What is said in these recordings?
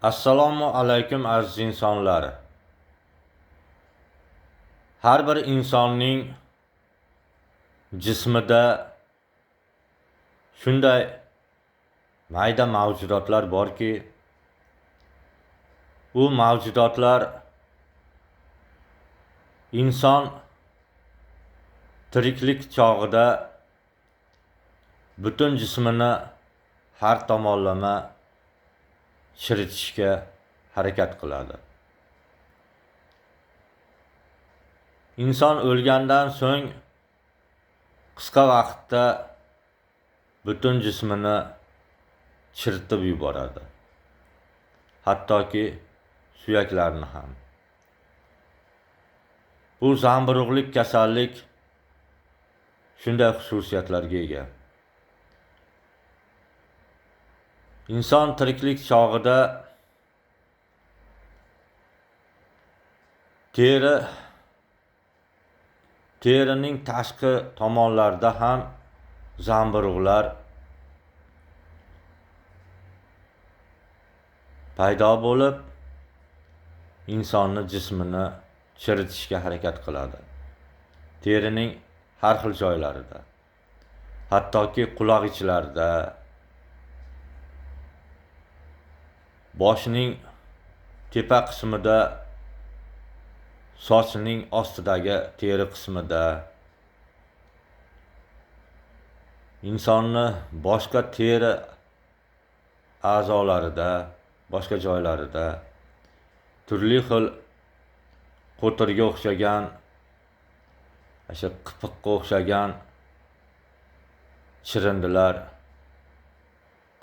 Assalomu alaykum aziz insonlar. Har bir insonning jismida shunday mayda mavjudotlar borki, bu mavjudotlar inson tiriklik chog'ida butun jismini har tomonlama chiritishga harakat qiladi. Inson o'lgandan so'ng qisqa vaqtda butun jismini chiritib yuboradi. Hattoki suyaklarni ham. Bu zamburug'lik kasallik shunday xususiyatlarga ega. Inson tiriklik chog'ida terining tashqi tomonlarida ham zamburug'lar paydo bo'lib, insonni jismini chiritishga harakat qiladi. Terining har xil joylarida, hattoki quloq ichlarida, boshning tepa qismida, sochning ostidagi teri qismida, insonni boshqa teri a'zolarida, boshqa joylarida turli xil qo'tirga o'xshagan, o'sha qipiqqa o'xshagan chirindilar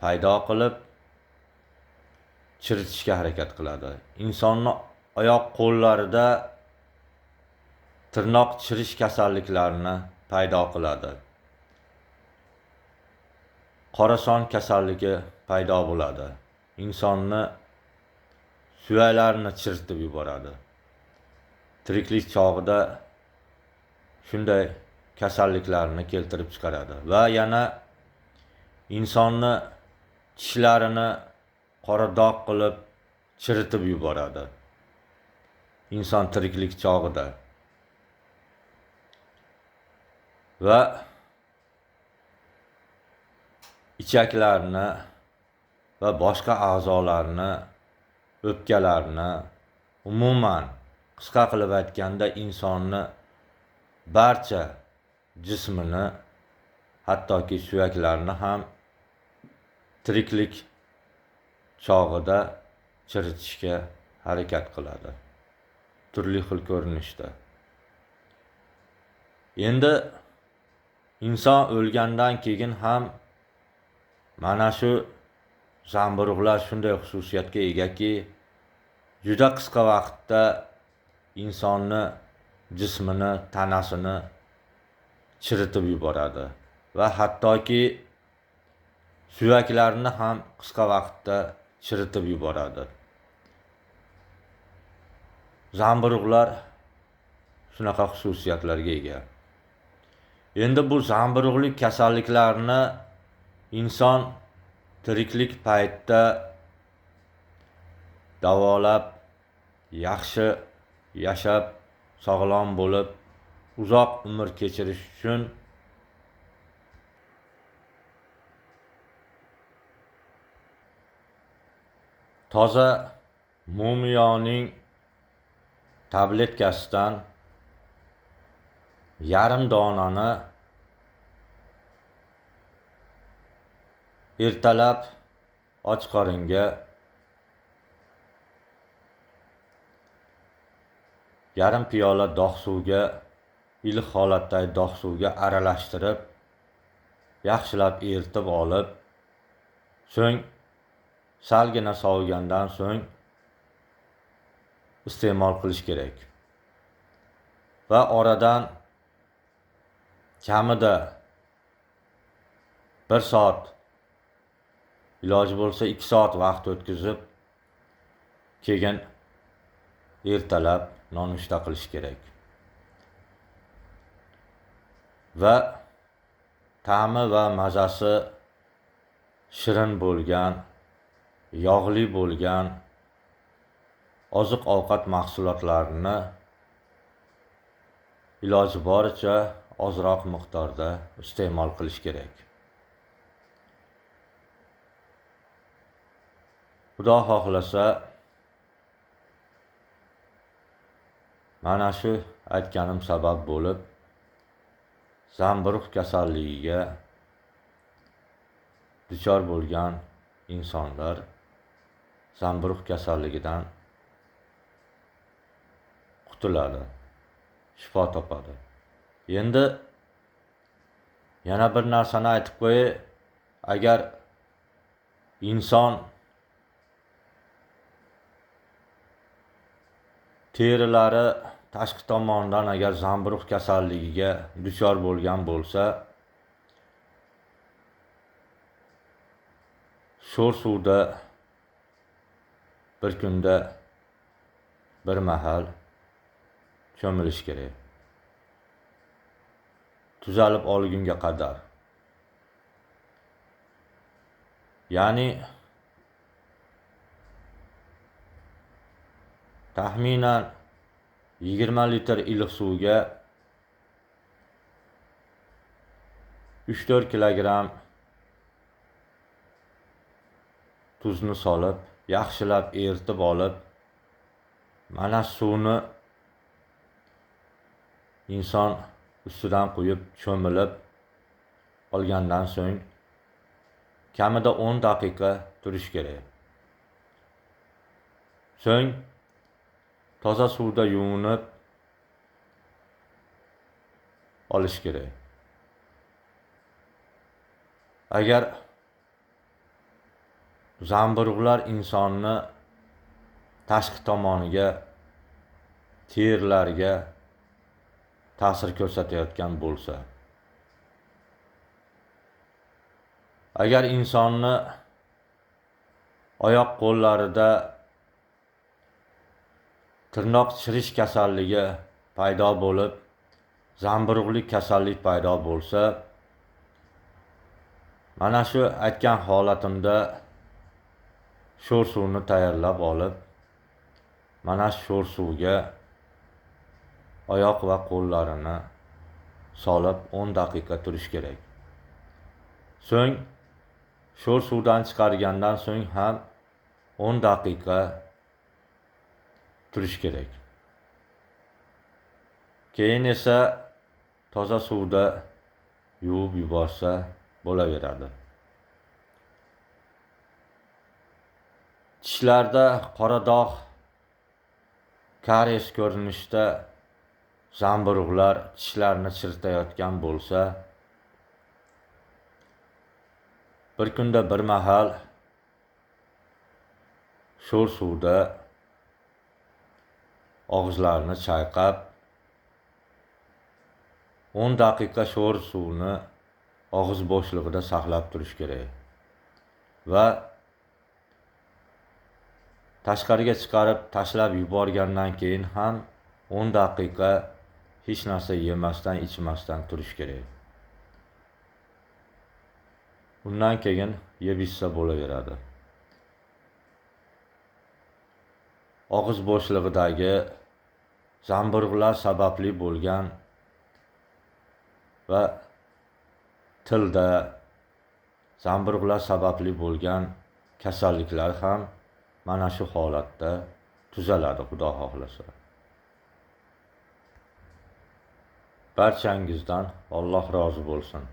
paydo qilib chiritishga harakat qiladi. Insonni oyoq qo'llarida tirnoq chirish kasalliklarini paydo qiladi. Qorason kasalligi paydo bo'ladi. Insonni suyaklarini chiritib yuboradi. Tiriklik chog'ida shunday kasalliklarni keltirib chiqaradi va yana insonni tishlarini qora dog' qilib chiritib yuboradi. Inson tiriklik chog'ida va ichaklarni va boshqa a'zolarni, o'pkalarni, umuman qisqa qilib aytganda insonni barcha jismini, hattoki suyaklarini ham tiriklik chog'ida chiritishga harakat qiladi. Turli xil ko'rinishda. Endi inson o'lgandan keyin ham mana shu zamburug'lar shunday xususiyatga egaki, juda qisqa vaqtda insonni jismini, tanasini chiritib yuboradi va hattoki suyaklarini ham qisqa vaqtda chiritib yuboradi. Zamburug'lar shunaqa xususiyatlarga ega. Endi bu zamburug'lik kasalliklarni inson tiriklik paytida davolab, yaxshi yashab, sog'lom bo'lib, uzoq umr kechirish uchun toza mumiyoning tabletkasidan yarim donani ertalab och qoringa yarim piyola dog' suvga, iliq holatdagi dog' suvga aralashtirib, yaxshilab eritib olib, so'ng salgina sovigandan so'ng iste'mol qilish kerak. Va oradan kamida 1 soat, iloji bo'lsa 2 soat vaqt o'tkazib, keyin ertalab nonushta qilish kerak. Va ta'mi va mazasi shirin bo'lgan, yog'li bo'lgan oziq-ovqat mahsulotlarini iloji boricha ozroq miqdorda iste'mol qilish kerak. Xudo xohlasa, mana shu aytganim sabab bo'lib, zamburug' kasalligiga duchor bo'lgan insonlar zamburug' kasalligidan qutuladi, shifo topadi. Endi yana bir narsani aytib qo'yay, agar inson terilari tashqi tomonidan agar zamburug' kasalligiga duchor bo'lgan bo'lsa, sho'r suvda bir kunda bir mahal cho'milish kerak. Tuzalib olgunga qadar. Ya'ni taxminan 20 litr iliq suvga 3-4 kilogramm tuzni solib, yaxshilab eritib olib, mana suvni inson ustidan quyib cho'milib olgandan so'ng kamida 10 daqiqa turish kerak. So'ng toza suvda yuvinib olish kerak. Agar zamburug'lar insonni tashqi tomoniga, terilariga ta'sir ko'rsatayotgan bo'lsa, agar insonni oyoq qo'llarida tirnoq chirish kasalligi paydo bo'lib, zamburug'lik kasallik paydo bo'lsa, mana shu aytgan holatimda sho'r suvni tayyorlab olib, mana shu sho'r suvga oyoq va qo'llarini solib 10 daqiqa turish kerak. So'ng sho'r suvdan chiqargandan so'ng ham 10 daqiqa turish kerak. Keyin esa toza suvda yuvib yuborsa bo'laveradi. Tishlarda qora dog', karies ko'rinishda zamburug'lar tishlarni chiritayotgan bo'lsa, bir kunda bir mahal sho'r suvda og'izlarini chayqab 10 daqiqa sho'r suvni og'iz bo'shlig'ida saqlab turish kerak. Va tashqariga chiqarib tashlab yuborgandan keyin ham 10 daqiqa hech narsa yemasdan, ichmasdan turish kerak. Undan keyin yeb ichsa bo'laveradi. Og'iz bo'shlig'idagi zamburug'lar sababli bo'lgan va tilda zamburug'lar sababli bo'lgan kasalliklar ham mana shu holatda tuzaladi, Xudo xohlasa. Barchangizdan Alloh rozi bo'lsin.